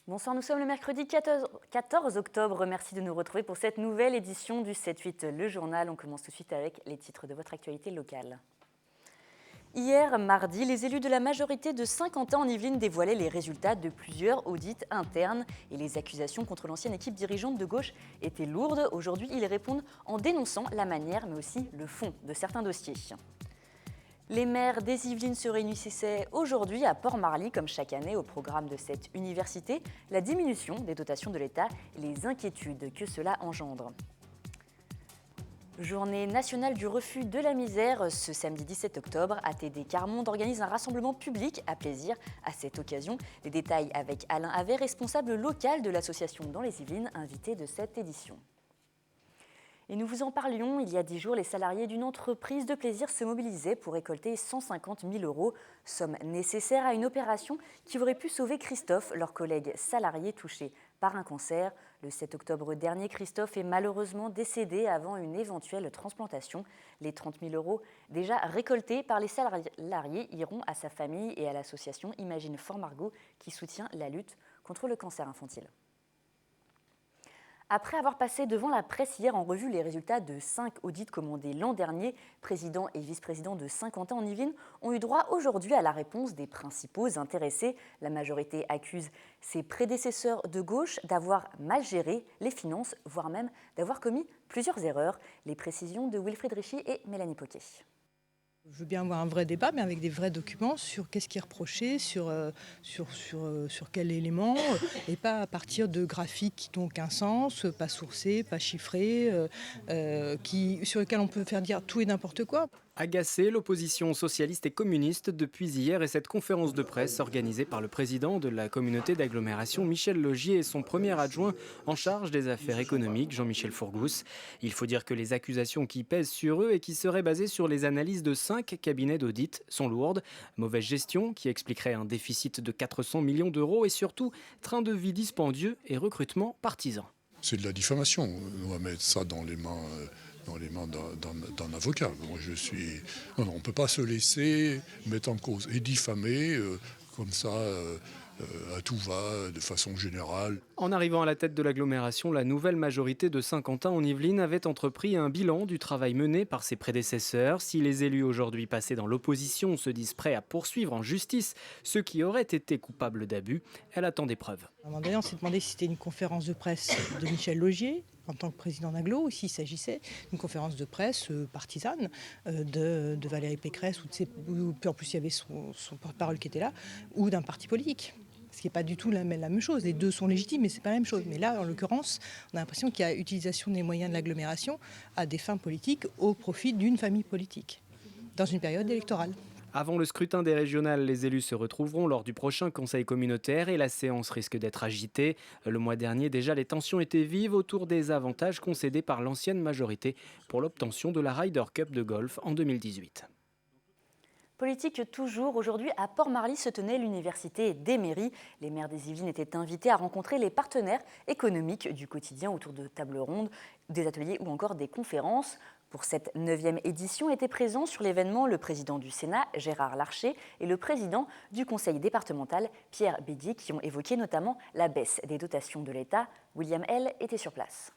Bonsoir, nous sommes le mercredi 14 octobre. Merci de nous retrouver pour cette nouvelle édition du 7-8, le journal. On commence tout de suite avec les titres de votre actualité locale. Hier, mardi, les élus de la majorité de Saint-Quentin en Yvelines dévoilaient les résultats de plusieurs audits internes et les accusations contre l'ancienne équipe dirigeante de gauche étaient lourdes. Aujourd'hui, ils répondent en dénonçant la manière mais aussi le fond de certains dossiers. Les maires des Yvelines se réunissaient aujourd'hui à Port-Marly, comme chaque année au programme de cette université, la diminution des dotations de l'État et les inquiétudes que cela engendre. Journée nationale du refus de la misère, ce samedi 17 octobre, ATD Carmonde organise un rassemblement public à Plaisir. À cette occasion, les détails avec Alain Havet, responsable local de l'association dans les Yvelines, invité de cette édition. Et nous vous en parlions, il y a 10 jours, les salariés d'une entreprise de plaisir se mobilisaient pour récolter 150 000 €, somme nécessaire à une opération qui aurait pu sauver Christophe, leur collègue salarié touché par un cancer. Le 7 octobre dernier, Christophe est malheureusement décédé avant une éventuelle transplantation. Les 30 000 € déjà récoltés par les salariés iront à sa famille et à l'association Imagine Fort Margot qui soutient la lutte contre le cancer infantile. Après avoir passé devant la presse hier en revue les résultats de 5 audits commandés l'an dernier, président et vice-président de Saint-Quentin en Yvelines ont eu droit aujourd'hui à la réponse des principaux intéressés. La majorité accuse ses prédécesseurs de gauche d'avoir mal géré les finances, voire même d'avoir commis plusieurs erreurs. Les précisions de Wilfried Richy et Mélanie Poquet. Je veux bien avoir un vrai débat, mais avec des vrais documents sur qu'est-ce qui est reproché, sur quel élément, et pas à partir de graphiques qui n'ont aucun sens, pas sourcés, pas chiffrés, sur lesquels on peut faire dire tout et n'importe quoi. Agacée, l'opposition socialiste et communiste depuis hier et cette conférence de presse organisée par le président de la communauté d'agglomération Michel Logier et son premier adjoint en charge des affaires économiques Jean-Michel Fourgousse. Il faut dire que les accusations qui pèsent sur eux et qui seraient basées sur les analyses de 5 cabinets d'audit sont lourdes. Mauvaise gestion qui expliquerait un déficit de 400 millions d'euros et surtout train de vie dispendieux et recrutement partisan. C'est de la diffamation, on va mettre ça dans les mains d'un avocat. Moi, on ne peut pas se laisser mettre en cause et diffamer comme ça à tout va, de façon générale. En arrivant à la tête de l'agglomération, la nouvelle majorité de Saint-Quentin en Yvelines avait entrepris un bilan du travail mené par ses prédécesseurs. Si les élus aujourd'hui passés dans l'opposition se disent prêts à poursuivre en justice ceux qui auraient été coupables d'abus, elle attend des preuves. À un moment donné, on s'est demandé si c'était une conférence de presse de Michel Logier en tant que président d'Agglo, ou s'il s'agissait d'une conférence de presse partisane de Valérie Pécresse, puis en plus il y avait son porte-parole qui était là, ou d'un parti politique. Ce qui n'est pas du tout la même chose. Les deux sont légitimes, mais ce n'est pas la même chose. Mais là, en l'occurrence, on a l'impression qu'il y a utilisation des moyens de l'agglomération à des fins politiques au profit d'une famille politique, dans une période électorale. Avant le scrutin des régionales, les élus se retrouveront lors du prochain conseil communautaire et la séance risque d'être agitée. Le mois dernier, déjà, les tensions étaient vives autour des avantages concédés par l'ancienne majorité pour l'obtention de la Ryder Cup de golf en 2018. Politique toujours, aujourd'hui à Port-Marly se tenait l'université des mairies. Les maires des Yvelines étaient invités à rencontrer les partenaires économiques du quotidien autour de tables rondes, des ateliers ou encore des conférences. Pour cette 9e édition étaient présents sur l'événement le président du Sénat, Gérard Larcher, et le président du conseil départemental, Pierre Bédier, qui ont évoqué notamment la baisse des dotations de l'État. William L. était sur place.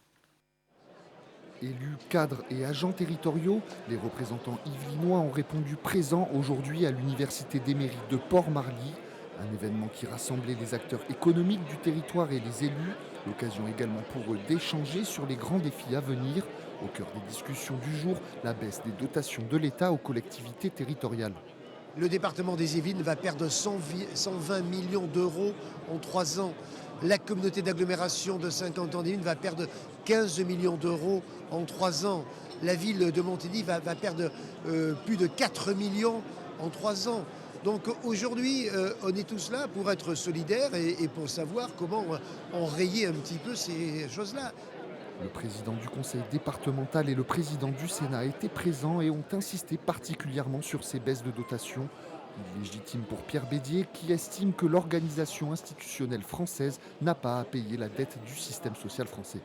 Élus, cadres et agents territoriaux, les représentants yvelinois ont répondu présents aujourd'hui à l'université des mairies de Port-Marly. Un événement qui rassemblait les acteurs économiques du territoire et les élus. L'occasion également pour eux d'échanger sur les grands défis à venir. Au cœur des discussions du jour, la baisse des dotations de l'État aux collectivités territoriales. Le département des Yvelines va perdre 120 millions d'euros en 3 ans. La communauté d'agglomération de Saint-Quentin-en-Yvelines va perdre 15 millions d'euros en 3 ans. La ville de Montény va perdre plus de 4 millions en 3 ans. Donc aujourd'hui, on est tous là pour être solidaires et pour savoir comment enrayer un petit peu ces choses-là. Le président du conseil départemental et le président du Sénat étaient présents et ont insisté particulièrement sur ces baisses de dotation. Il est légitime pour Pierre Bédier qui estime que l'organisation institutionnelle française n'a pas à payer la dette du système social français.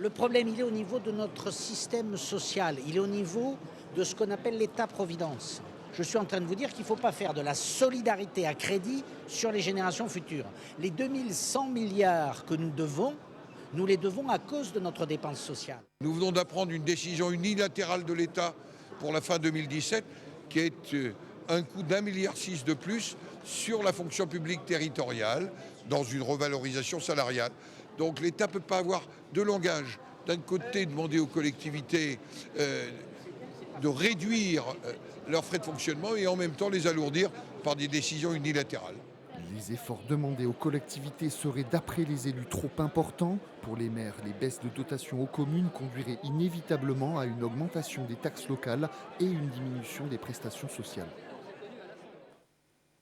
Le problème, il est au niveau de notre système social. Il est au niveau de ce qu'on appelle l'État-providence. Je suis en train de vous dire qu'il ne faut pas faire de la solidarité à crédit sur les générations futures. Les 2100 milliards que nous les devons à cause de notre dépense sociale. Nous venons d'apprendre une décision unilatérale de l'État pour la fin 2017 qui est un coût d'1,6 milliard de plus sur la fonction publique territoriale dans une revalorisation salariale. Donc l'État ne peut pas avoir de langage. D'un côté, demander aux collectivités de réduire leurs frais de fonctionnement et en même temps les alourdir par des décisions unilatérales. Les efforts demandés aux collectivités seraient, d'après les élus, trop importants. Pour les maires, les baisses de dotation aux communes conduiraient inévitablement à une augmentation des taxes locales et une diminution des prestations sociales.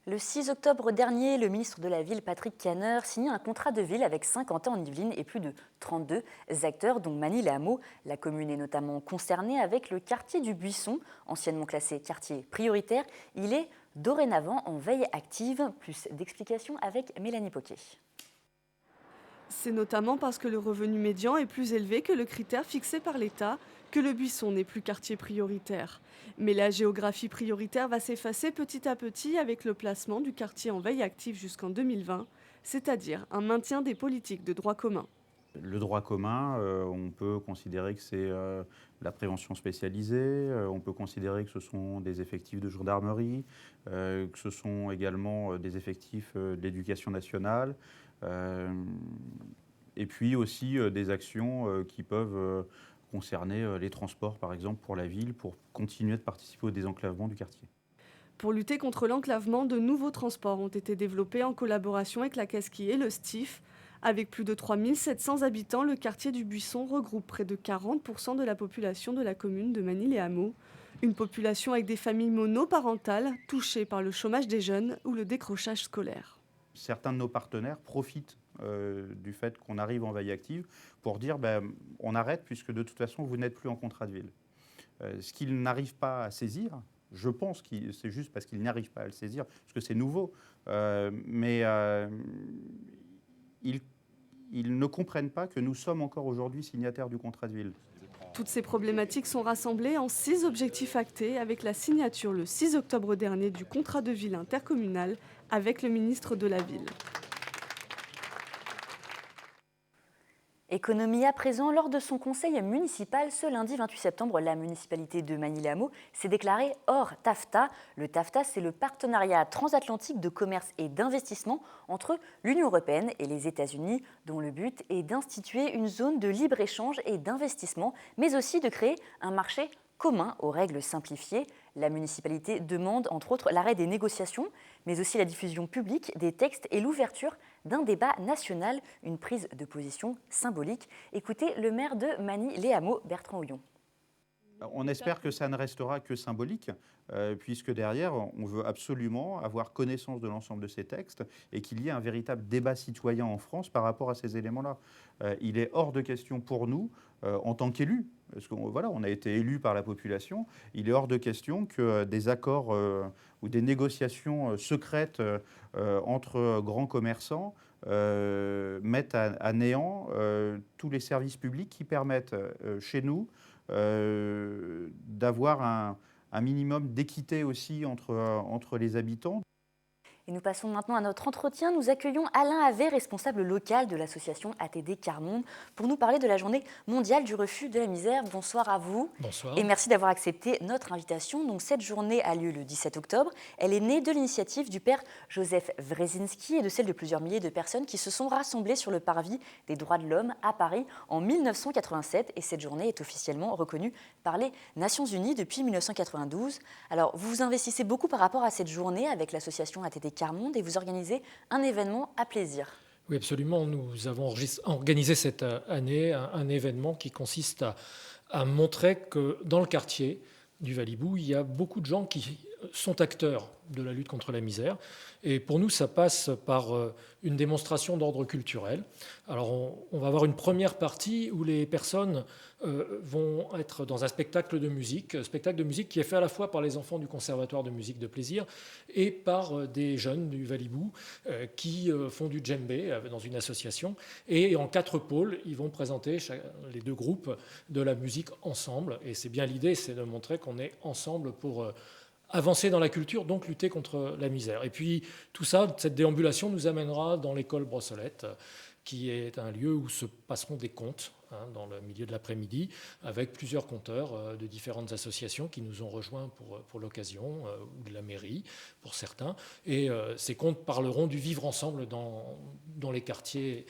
Le 6 octobre dernier, le ministre de la Ville, Patrick Kanner, signait un contrat de ville avec Saint-Quentin en Yvelines et plus de 32 acteurs, dont Magny-les-Hameaux. La commune est notamment concernée avec le quartier du Buisson, anciennement classé quartier prioritaire. Il est dorénavant en veille active. Plus d'explications avec Mélanie Poquet. C'est notamment parce que le revenu médian est plus élevé que le critère fixé par l'État que le Buisson n'est plus quartier prioritaire. Mais la géographie prioritaire va s'effacer petit à petit avec le placement du quartier en veille active jusqu'en 2020, c'est-à-dire un maintien des politiques de droit commun. Le droit commun, on peut considérer que c'est la prévention spécialisée, on peut considérer que ce sont des effectifs de gendarmerie, que ce sont également des effectifs de l'éducation nationale, et puis aussi des actions qui peuvent concerner les transports, par exemple, pour la ville, pour continuer de participer au désenclavement du quartier. Pour lutter contre l'enclavement, de nouveaux transports ont été développés en collaboration avec la Casquille et le STIF. Avec plus de 3700 habitants, le quartier du Buisson regroupe près de 40% de la population de la commune de Magny-les-Hameaux. Une population avec des familles monoparentales touchées par le chômage des jeunes ou le décrochage scolaire. Certains de nos partenaires profitent du fait qu'on arrive en veille active pour dire on arrête puisque de toute façon vous n'êtes plus en contrat de ville. Ce qu'ils n'arrivent pas à saisir, je pense que c'est juste parce qu'ils n'arrivent pas à le saisir, parce que c'est nouveau, mais ils ne comprennent pas que nous sommes encore aujourd'hui signataires du contrat de ville. Toutes ces problématiques sont rassemblées en 6 objectifs actés avec la signature le 6 octobre dernier du contrat de ville intercommunal avec le ministre de la Ville. Économie à présent, lors de son conseil municipal, ce lundi 28 septembre, la municipalité de Magny-les-Hameaux s'est déclarée hors TAFTA. Le TAFTA, c'est le partenariat transatlantique de commerce et d'investissement entre l'Union européenne et les États-Unis, dont le but est d'instituer une zone de libre-échange et d'investissement, mais aussi de créer un marché commun aux règles simplifiées. La municipalité demande, entre autres, l'arrêt des négociations, mais aussi la diffusion publique des textes et l'ouverture d'un débat national, une prise de position symbolique. Écoutez le maire de Magny-les-Hameaux, Bertrand Houillon. On espère que ça ne restera que symbolique, puisque derrière, on veut absolument avoir connaissance de l'ensemble de ces textes et qu'il y ait un véritable débat citoyen en France par rapport à ces éléments-là. Il est hors de question pour nous, en tant qu'élus, parce qu'on a été élus par la population, il est hors de question que des accords ou des négociations secrètes entre grands commerçants mettent à néant tous les services publics qui permettent chez nous d'avoir un minimum d'équité aussi entre les habitants. Et nous passons maintenant à notre entretien. Nous accueillons Alain Havet, responsable local de l'association ATD Quart-Monde, pour nous parler de la journée mondiale du refus de la misère. Bonsoir à vous. Bonsoir. Et merci d'avoir accepté notre invitation. Donc, cette journée a lieu le 17 octobre. Elle est née de l'initiative du père Joseph Wresinski et de celle de plusieurs milliers de personnes qui se sont rassemblées sur le parvis des droits de l'homme à Paris en 1987. Et cette journée est officiellement reconnue par les Nations Unies depuis 1992. Alors, vous vous investissez beaucoup par rapport à cette journée avec l'association ATD Quart-Monde et vous organisez un événement à plaisir. Oui, absolument. Nous avons organisé cette année un événement qui consiste à montrer que dans le quartier du Valibou, il y a beaucoup de gens qui sont acteurs de la lutte contre la misère. Et pour nous, ça passe par une démonstration d'ordre culturel. Alors, on va avoir une première partie où les personnes vont être dans un spectacle de musique qui est fait à la fois par les enfants du Conservatoire de musique de plaisir et par des jeunes du Valibou qui font du djembé dans une association. Et en 4 pôles, ils vont présenter les 2 groupes de la musique ensemble. Et c'est bien l'idée, c'est de montrer qu'on est ensemble pour avancer dans la culture, donc lutter contre la misère. Et puis tout ça, cette déambulation nous amènera dans l'école Brossolette, qui est un lieu où se passeront des contes dans le milieu de l'après-midi, avec plusieurs conteurs de différentes associations qui nous ont rejoints pour l'occasion, ou de la mairie pour certains. Et ces contes parleront du vivre ensemble dans les quartiers,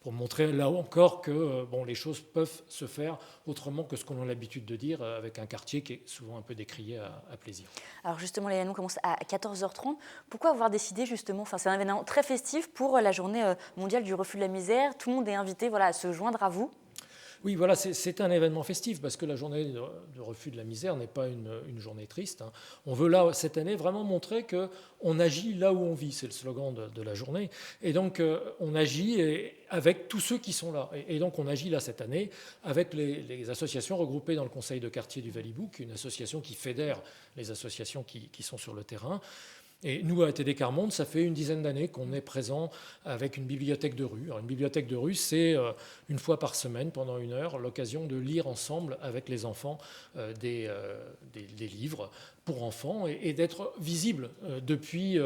pour montrer là encore que les choses peuvent se faire autrement que ce qu'on a l'habitude de dire, avec un quartier qui est souvent un peu décrié à plaisir. Alors justement, l'événement commence à 14h30. Pourquoi avoir décidé justement, c'est un événement très festif pour la journée mondiale du refus de la misère. Tout le monde est invité à se joindre à vous. Oui, voilà, c'est un événement festif parce que la journée de refus de la misère n'est pas une journée triste. On veut là, cette année, vraiment montrer qu'on agit là où on vit. C'est le slogan de la journée. Et donc, on agit avec tous ceux qui sont là. Et donc, on agit là cette année avec les associations regroupées dans le conseil de quartier du Valibou, qui est une association qui fédère les associations qui sont sur le terrain. Et nous, à ATD Quart Monde, ça fait une dizaine d'années qu'on est présent avec une bibliothèque de rue. Alors, une bibliothèque de rue, c'est une fois par semaine, pendant 1 heure, l'occasion de lire ensemble avec les enfants des livres pour enfants et d'être visible depuis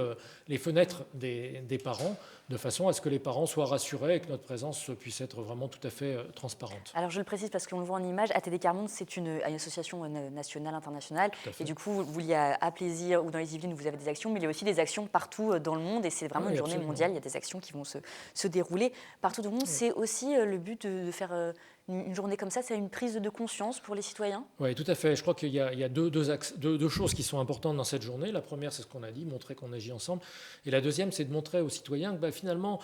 les fenêtres des parents, de façon à ce que les parents soient rassurés et que notre présence puisse être vraiment tout à fait transparente. Alors je le précise parce qu'on le voit en image, ATD Quart Monde, c'est une association nationale, internationale. Et du coup, vous y a à Plaisir ou dans les Yvelines, vous avez des actions, mais il y a aussi des actions partout dans le monde. Et c'est vraiment une journée mondiale, il y a des actions qui vont se dérouler partout dans le monde. Oui. C'est aussi le but de faire une journée comme ça, c'est une prise de conscience pour les citoyens? Oui, tout à fait. Je crois qu'il y a deux choses qui sont importantes dans cette journée. La première, c'est ce qu'on a dit, montrer qu'on agit ensemble. Et la deuxième, c'est de montrer aux citoyens que finalement,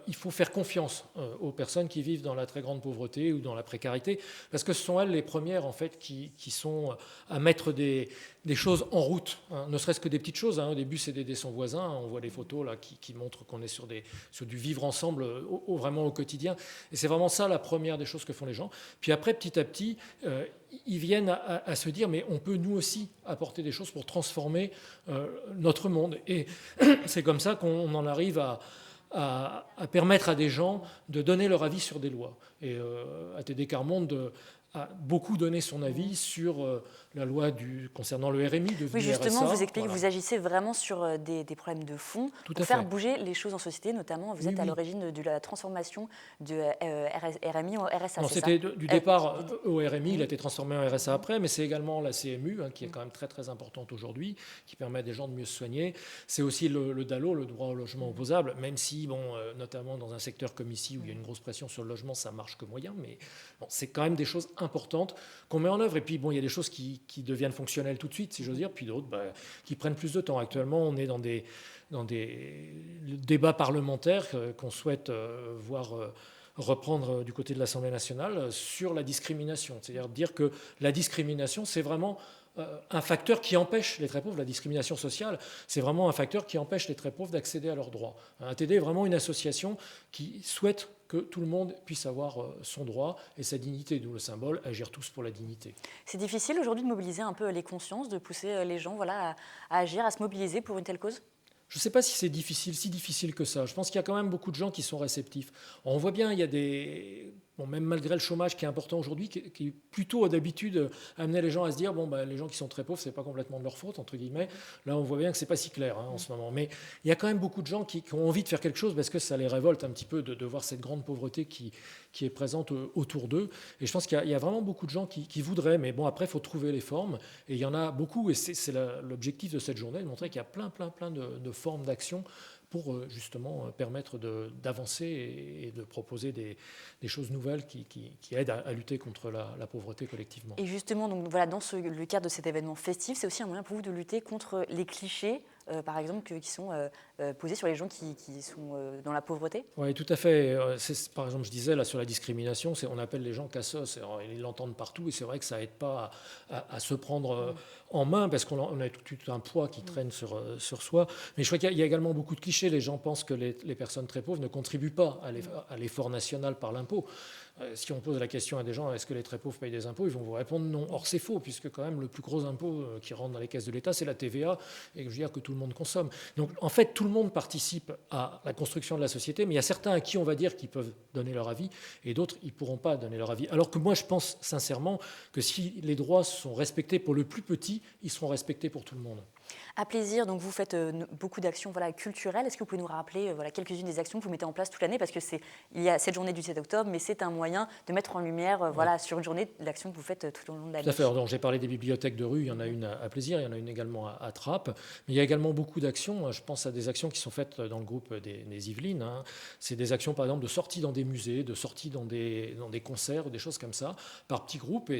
il faut faire confiance aux personnes qui vivent dans la très grande pauvreté ou dans la précarité, parce que ce sont elles les premières en fait qui sont à mettre des choses en route, ne serait-ce que des petites choses. Au début, c'est d'aider son voisin. On voit des photos là qui montrent qu'on est sur du vivre ensemble vraiment au quotidien. Et c'est vraiment ça la première des choses que font les gens. Puis après, petit à petit, ils viennent à se dire, mais on peut nous aussi apporter des choses pour transformer notre monde. Et c'est comme ça qu'on en arrive à permettre à des gens de donner leur avis sur des lois. Et ATD Quart Monde a beaucoup donné son avis sur la loi concernant le RMI. Oui, justement, RSA. Vous expliquez que vous agissez vraiment sur des problèmes de fond pour faire bouger les choses en société, notamment vous êtes à l'origine de la transformation de RMI en RSA. Non, c'était du départ au RMI, il a été transformé en RSA après, mais c'est également la CMU, qui est quand même très très importante aujourd'hui, qui permet à des gens de mieux se soigner. C'est aussi le DALO, le droit au logement opposable, même si, notamment dans un secteur comme ici, où il y a une grosse pression sur le logement, ça marche que moyen, mais c'est quand même des choses importantes qu'on met en œuvre. Et puis, il y a des choses qui deviennent fonctionnelles tout de suite, si j'ose dire, puis d'autres qui prennent plus de temps. Actuellement, on est dans des débats parlementaires qu'on souhaite voir reprendre du côté de l'Assemblée nationale sur la discrimination. C'est-à-dire dire que la discrimination, c'est vraiment un facteur qui empêche les très pauvres, la discrimination sociale, c'est vraiment un facteur qui empêche les très pauvres d'accéder à leurs droits. ATD est vraiment une association qui souhaite que tout le monde puisse avoir son droit et sa dignité, d'où le symbole « Agir tous pour la dignité ». C'est difficile aujourd'hui de mobiliser un peu les consciences, de pousser les gens à agir, à se mobiliser pour une telle cause ? Je ne sais pas si c'est si difficile que ça. Je pense qu'il y a quand même beaucoup de gens qui sont réceptifs. On voit bien, il y a même malgré le chômage qui est important aujourd'hui, qui plutôt d'habitude amenait les gens à se dire les gens qui sont très pauvres, c'est pas complètement de leur faute, entre guillemets. Là, on voit bien que c'est pas si clair en ce moment. Mais il y a quand même beaucoup de gens qui ont envie de faire quelque chose parce que ça les révolte un petit peu de voir cette grande pauvreté qui est présente autour d'eux. Et je pense qu'il y a vraiment beaucoup de gens qui voudraient, mais après, il faut trouver les formes. Et il y en a beaucoup, et c'est l'objectif de cette journée, de montrer qu'il y a plein de formes d'action pour justement permettre d'avancer et de proposer des choses nouvelles qui aident à lutter contre la pauvreté collectivement. Et justement, dans le cadre de cet événement festif, c'est aussi un moyen pour vous de lutter contre les clichés par exemple, qui sont posées sur les gens qui sont dans la pauvreté? Oui, tout à fait. Par exemple, je disais là sur la discrimination, on appelle les gens cassos. Alors, ils l'entendent partout et c'est vrai que ça n'aide pas à se prendre en main parce qu'on a tout un poids qui traîne sur soi. Mais je crois qu'il y a également beaucoup de clichés. Les gens pensent que les personnes très pauvres ne contribuent pas à l'effort national par l'impôt. Si on pose la question à des gens, est-ce que les très pauvres payent des impôts, ils vont vous répondre non. Or, c'est faux, puisque quand même le plus gros impôt qui rentre dans les caisses de l'État, c'est la TVA, et je veux dire que tout le monde consomme. Donc, en fait, tout le monde participe à la construction de la société, mais il y a certains à qui on va dire qu'ils peuvent donner leur avis, et d'autres, ils ne pourront pas donner leur avis. Alors que moi, je pense sincèrement que si les droits sont respectés pour le plus petit, ils seront respectés pour tout le monde. À plaisir, donc vous faites beaucoup d'actions culturelles. Est-ce que vous pouvez nous rappeler quelques-unes des actions que vous mettez en place toute l'année? Parce il y a cette journée du 7 octobre, mais c'est un moyen de mettre en lumière sur une journée l'action que vous faites tout au long de l'année. Tout à fait. Donc, j'ai parlé des bibliothèques de rue, il y en a une à Plaisir, il y en a une également à Trappes. Mais il y a également beaucoup d'actions. Je pense à des actions qui sont faites dans le groupe des Yvelines. C'est des actions, par exemple, de sortie dans des musées, de sortie dans des concerts, des choses comme ça, par petits groupes. Et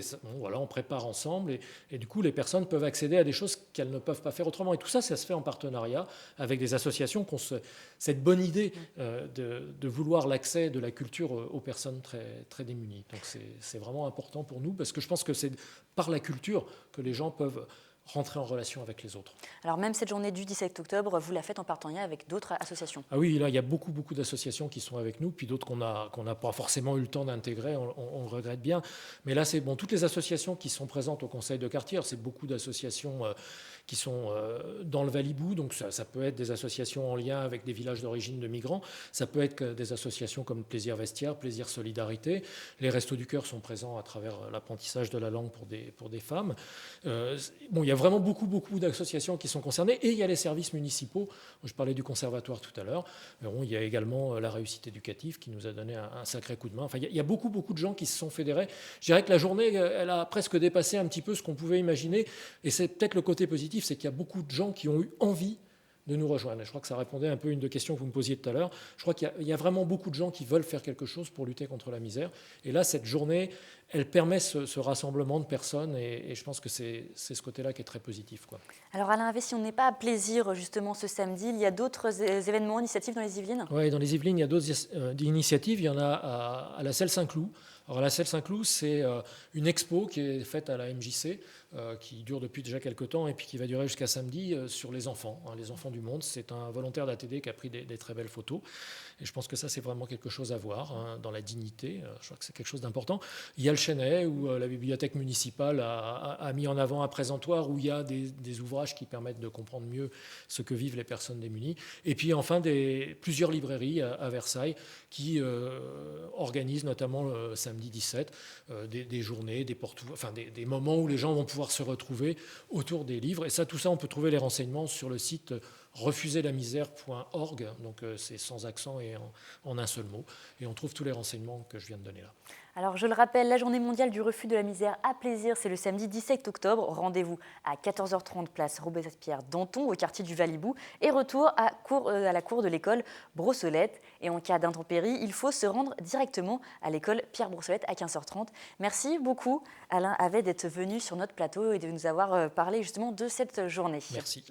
on prépare ensemble. Et du coup, les personnes peuvent accéder à des choses qu'elles ne peuvent pas faire autrement. Et tout ça, ça se fait en partenariat avec des associations qui ont cette bonne idée de vouloir l'accès de la culture aux personnes très, très démunies. Donc c'est vraiment important pour nous parce que je pense que c'est par la culture que les gens peuvent rentrer en relation avec les autres. Alors même cette journée du 17 octobre, vous la faites en partenariat avec d'autres associations? Ah oui, là il y a beaucoup d'associations qui sont avec nous, puis d'autres qu'on n'a pas forcément eu le temps d'intégrer, on le regrette bien. Mais là c'est toutes les associations qui sont présentes au conseil de quartier, c'est beaucoup d'associations qui sont dans le Valibou, donc ça peut être des associations en lien avec des villages d'origine de migrants, ça peut être des associations comme Plaisir Vestiaire, Plaisir Solidarité, les Restos du Cœur sont présents à travers l'apprentissage de la langue pour des femmes. Il y a vraiment beaucoup d'associations qui sont concernées et il y a les services municipaux. Je parlais du conservatoire tout à l'heure. Il y a également la réussite éducative qui nous a donné un sacré coup de main. Enfin, il y a beaucoup de gens qui se sont fédérés. Je dirais que la journée, elle a presque dépassé un petit peu ce qu'on pouvait imaginer et c'est peut-être le côté positif, c'est qu'il y a beaucoup de gens qui ont eu envie de nous rejoindre. Je crois que ça répondait un peu à une des questions que vous me posiez tout à l'heure. Je crois qu'il y a vraiment beaucoup de gens qui veulent faire quelque chose pour lutter contre la misère. Et là, cette journée, elle permet ce rassemblement de personnes et je pense que c'est ce côté-là qui est très positif, quoi. Alors Alain Havet, si on n'est pas à Plaisir justement ce samedi, il y a d'autres événements, initiatives dans les Yvelines? Oui, dans les Yvelines, il y a d'autres initiatives. Il y en a à la Selle Saint-Cloud. Alors la Selle Saint-Cloud, c'est une expo qui est faite à la MJC, qui dure depuis déjà quelques temps et puis qui va durer jusqu'à samedi sur les enfants du monde. C'est un volontaire d'ATD qui a pris des très belles photos. Et je pense que ça, c'est vraiment quelque chose à voir dans la dignité. Je crois que c'est quelque chose d'important. Il y a le Chênay, où la bibliothèque municipale a mis en avant un présentoir où il y a des ouvrages qui permettent de comprendre mieux ce que vivent les personnes démunies. Et puis enfin, plusieurs librairies à Versailles qui organisent notamment le samedi 17 des journées, des moments où les gens vont pouvoir se retrouver autour des livres. Et tout ça, on peut trouver les renseignements sur le site refuserlamisère.org, donc c'est sans accent et en un seul mot. Et on trouve tous les renseignements que je viens de donner là. Alors je le rappelle, la journée mondiale du refus de la misère à Plaisir, c'est le samedi 17 octobre. Rendez-vous à 14h30, place Robespierre Danton, au quartier du Valibou, et retour à la cour de l'école Brossolette. Et en cas d'intempérie, il faut se rendre directement à l'école Pierre Brossolette à 15h30. Merci beaucoup Alain Havet d'être venu sur notre plateau et de nous avoir parlé justement de cette journée. Merci.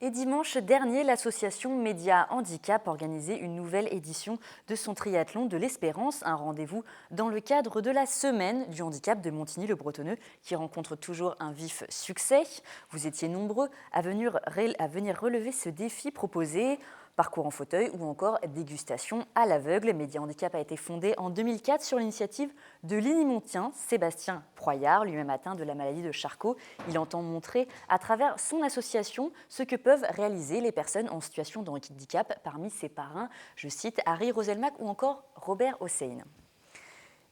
Et dimanche dernier, l'association Média Handicap organisait une nouvelle édition de son triathlon de l'Espérance, un rendez-vous dans le cadre de la semaine du handicap de Montigny-le-Bretonneux qui rencontre toujours un vif succès. Vous étiez nombreux à venir relever ce défi proposé. Parcours en fauteuil ou encore dégustation à l'aveugle. Média Handicap a été fondé en 2004 sur l'initiative de l'Inimontien, Sébastien Proyard, lui-même atteint de la maladie de Charcot. Il entend montrer à travers son association ce que peuvent réaliser les personnes en situation de handicap. Parmi ses parrains, je cite Harry Roselmack ou encore Robert Hossein.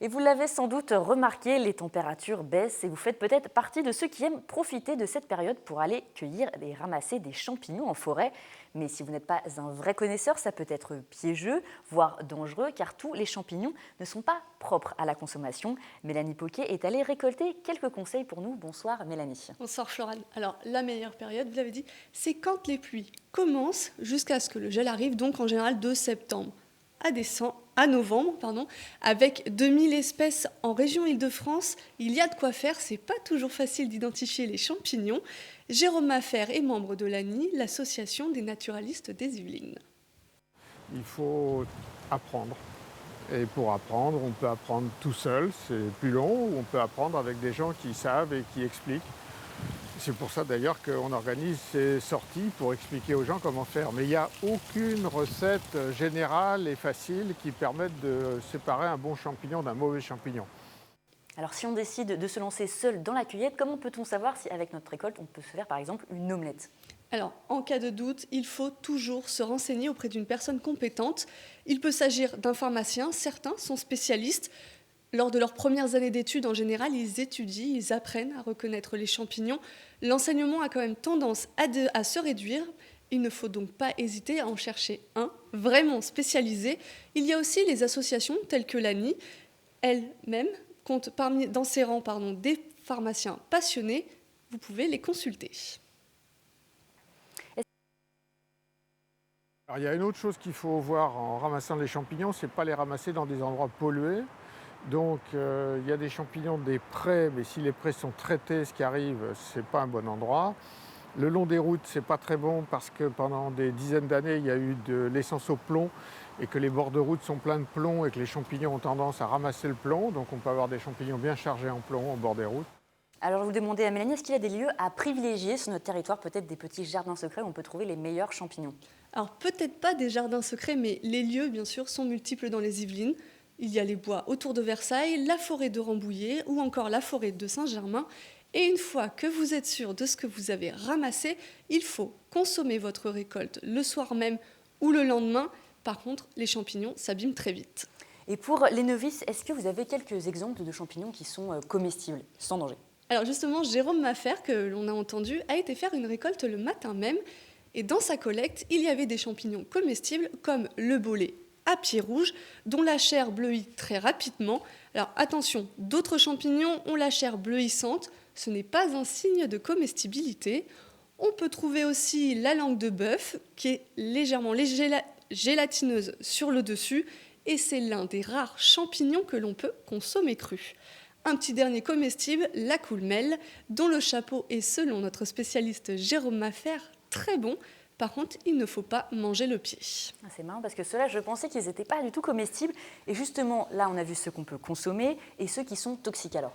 Et vous l'avez sans doute remarqué, les températures baissent et vous faites peut-être partie de ceux qui aiment profiter de cette période pour aller cueillir et ramasser des champignons en forêt. Mais si vous n'êtes pas un vrai connaisseur, ça peut être piégeux, voire dangereux, car tous les champignons ne sont pas propres à la consommation. Mélanie Poquet est allée récolter quelques conseils pour nous. Bonsoir Mélanie. Bonsoir Florane. Alors la meilleure période, vous l'avez dit, c'est quand les pluies commencent jusqu'à ce que le gel arrive, donc en général de septembre à novembre, avec 2000 espèces en région Île-de-France. Il y a de quoi faire, c'est pas toujours facile d'identifier les champignons. Jérôme Maffer est membre de l'ANI, l'association des naturalistes des Yvelines. Il faut apprendre. Et pour apprendre, on peut apprendre tout seul, c'est plus long, ou on peut apprendre avec des gens qui savent et qui expliquent. C'est pour ça d'ailleurs qu'on organise ces sorties pour expliquer aux gens comment faire. Mais il n'y a aucune recette générale et facile qui permette de séparer un bon champignon d'un mauvais champignon. Alors si on décide de se lancer seul dans la cueillette, comment peut-on savoir si avec notre récolte on peut se faire par exemple une omelette ? Alors, en cas de doute, il faut toujours se renseigner auprès d'une personne compétente. Il peut s'agir d'un pharmacien, certains sont spécialistes. Lors de leurs premières années d'études, en général, ils étudient, ils apprennent à reconnaître les champignons. L'enseignement a quand même tendance à se réduire. Il ne faut donc pas hésiter à en chercher un vraiment spécialisé. Il y a aussi les associations telles que l'ANI. Elles-mêmes comptent dans ses rangs des pharmaciens passionnés. Vous pouvez les consulter. Alors, il y a une autre chose qu'il faut voir en ramassant les champignons, c'est pas les ramasser dans des endroits pollués. Donc il y a des champignons des prés, mais si les prés sont traités, ce qui arrive, c'est pas un bon endroit. Le long des routes, c'est pas très bon parce que pendant des dizaines d'années, il y a eu de l'essence au plomb et que les bords de route sont pleins de plomb et que les champignons ont tendance à ramasser le plomb. Donc on peut avoir des champignons bien chargés en plomb au bord des routes. Alors je vous demandais à Mélanie, est-ce qu'il y a des lieux à privilégier sur notre territoire, peut-être des petits jardins secrets où on peut trouver les meilleurs champignons ? Alors peut-être pas des jardins secrets, mais les lieux, bien sûr, sont multiples dans les Yvelines. Il y a les bois autour de Versailles, la forêt de Rambouillet ou encore la forêt de Saint-Germain. Et une fois que vous êtes sûr de ce que vous avez ramassé, il faut consommer votre récolte le soir même ou le lendemain. Par contre, les champignons s'abîment très vite. Et pour les novices, est-ce que vous avez quelques exemples de champignons qui sont comestibles, sans danger ? Alors justement, Jérôme Maffer, que l'on a entendu, a été faire une récolte le matin même. Et dans sa collecte, il y avait des champignons comestibles comme le bolet à pied rouge, dont la chair bleuit très rapidement. Alors attention, d'autres champignons ont la chair bleuissante. Ce n'est pas un signe de comestibilité. On peut trouver aussi la langue de bœuf, qui est légèrement gélatineuse sur le dessus. Et c'est l'un des rares champignons que l'on peut consommer cru. Un petit dernier comestible, la coulmelle, dont le chapeau est, selon notre spécialiste Jérôme Maffer, très bon. Par contre, il ne faut pas manger le pied. C'est marrant parce que ceux-là, je pensais qu'ils n'étaient pas du tout comestibles. Et justement, là, on a vu ceux qu'on peut consommer et ceux qui sont toxiques alors.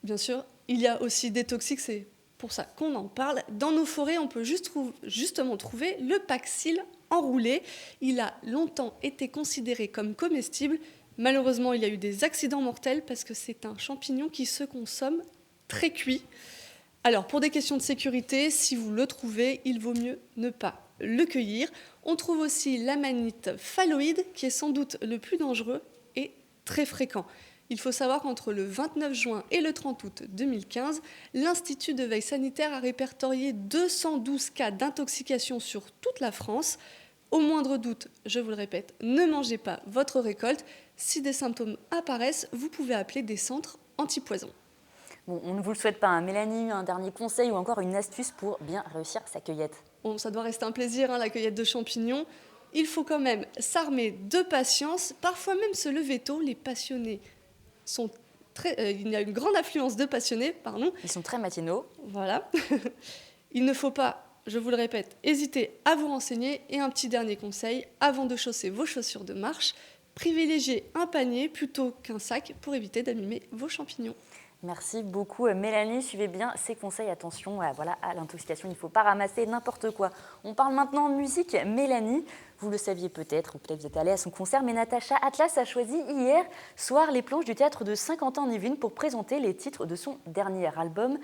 Bien sûr, il y a aussi des toxiques, c'est pour ça qu'on en parle. Dans nos forêts, on peut justement trouver le paxil enroulé. Il a longtemps été considéré comme comestible. Malheureusement, il y a eu des accidents mortels parce que c'est un champignon qui se consomme très cuit. Alors, pour des questions de sécurité, si vous le trouvez, il vaut mieux ne pas le cueillir. On trouve aussi l'amanite phalloïde, qui est sans doute le plus dangereux et très fréquent. Il faut savoir qu'entre le 29 juin et le 30 août 2015, l'Institut de veille sanitaire a répertorié 212 cas d'intoxication sur toute la France. Au moindre doute, je vous le répète, ne mangez pas votre récolte. Si des symptômes apparaissent, vous pouvez appeler des centres antipoison. Bon, on ne vous le souhaite pas. Mélanie, un dernier conseil ou encore une astuce pour bien réussir sa cueillette ? Bon, ça doit rester un plaisir, la cueillette de champignons. Il faut quand même s'armer de patience, parfois même se lever tôt. Les passionnés sont il y a une grande affluence de passionnés, pardon. Ils sont très matinaux. Voilà. Il ne faut pas, je vous le répète, hésiter à vous renseigner. Et un petit dernier conseil, avant de chausser vos chaussures de marche, privilégiez un panier plutôt qu'un sac pour éviter d'abîmer vos champignons. Merci beaucoup Mélanie, suivez bien ces conseils, attention à l'intoxication, il ne faut pas ramasser n'importe quoi. On parle maintenant musique. Mélanie, vous le saviez peut-être, ou peut-être vous êtes allée à son concert, mais Natacha Atlas a choisi hier soir les planches du théâtre de Saint-Quentin en Yvelines pour présenter les titres de son dernier album,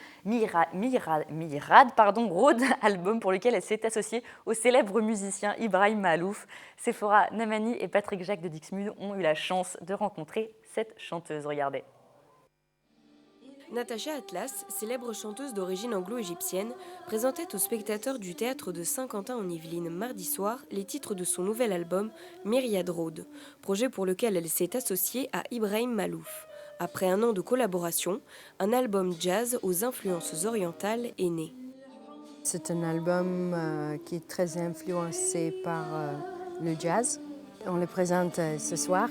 Rôde, album pour lequel elle s'est associée au célèbre musicien Ibrahim Malouf. Sephora Namani et Patrick Jacques de Dixmude ont eu la chance de rencontrer cette chanteuse. Regardez. Natacha Atlas, célèbre chanteuse d'origine anglo-égyptienne, présentait aux spectateurs du théâtre de Saint-Quentin en Yvelines mardi soir les titres de son nouvel album Myriad Road, projet pour lequel elle s'est associée à Ibrahim Malouf. Après un an de collaboration, un album jazz aux influences orientales est né. C'est un album qui est très influencé par le jazz On le présente ce soir.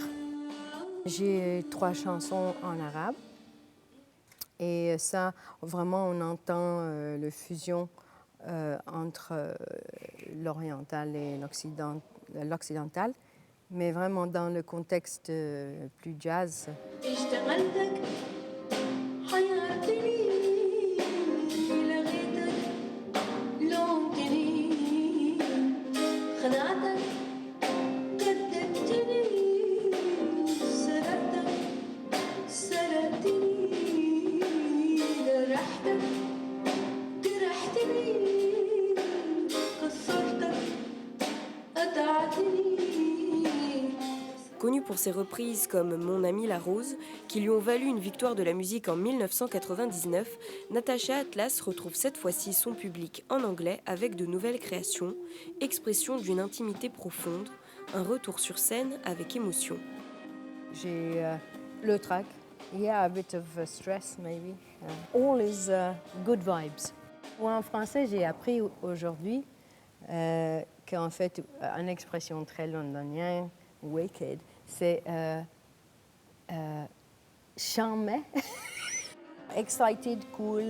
J'ai 3 chansons en arabe. Et ça, vraiment, on entend la fusion entre l'oriental et l'occidental, mais vraiment dans le contexte plus jazz. Connu pour ses reprises comme Mon ami la rose, qui lui ont valu une victoire de la musique en 1999, Natacha Atlas retrouve cette fois-ci son public en anglais avec de nouvelles créations, expression d'une intimité profonde, un retour sur scène avec émotion. J'ai le track, a bit of stress maybe. All is good vibes. En français, j'ai appris aujourd'hui qu'en fait, une expression très londonienne, wicked, c'est charmé, excited, cool,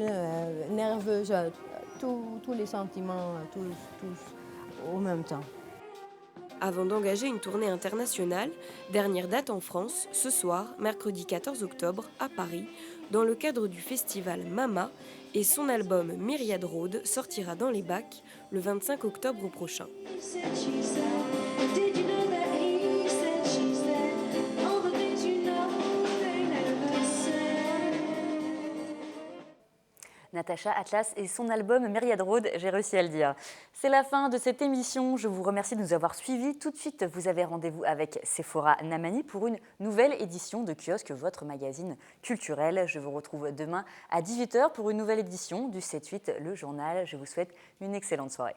nerveux, tous les sentiments, tous au même temps. Avant d'engager une tournée internationale, dernière date en France, ce soir, mercredi 14 octobre, à Paris, dans le cadre du festival Mama, et son album Myriad Road sortira dans les bacs le 25 octobre prochain. Natacha Atlas et son album Myriad Road, j'ai réussi à le dire. C'est la fin de cette émission. Je vous remercie de nous avoir suivis. Tout de suite, vous avez rendez-vous avec Sephora Namani pour une nouvelle édition de Kiosque, votre magazine culturel. Je vous retrouve demain à 18h pour une nouvelle édition du 7-8, le journal. Je vous souhaite une excellente soirée.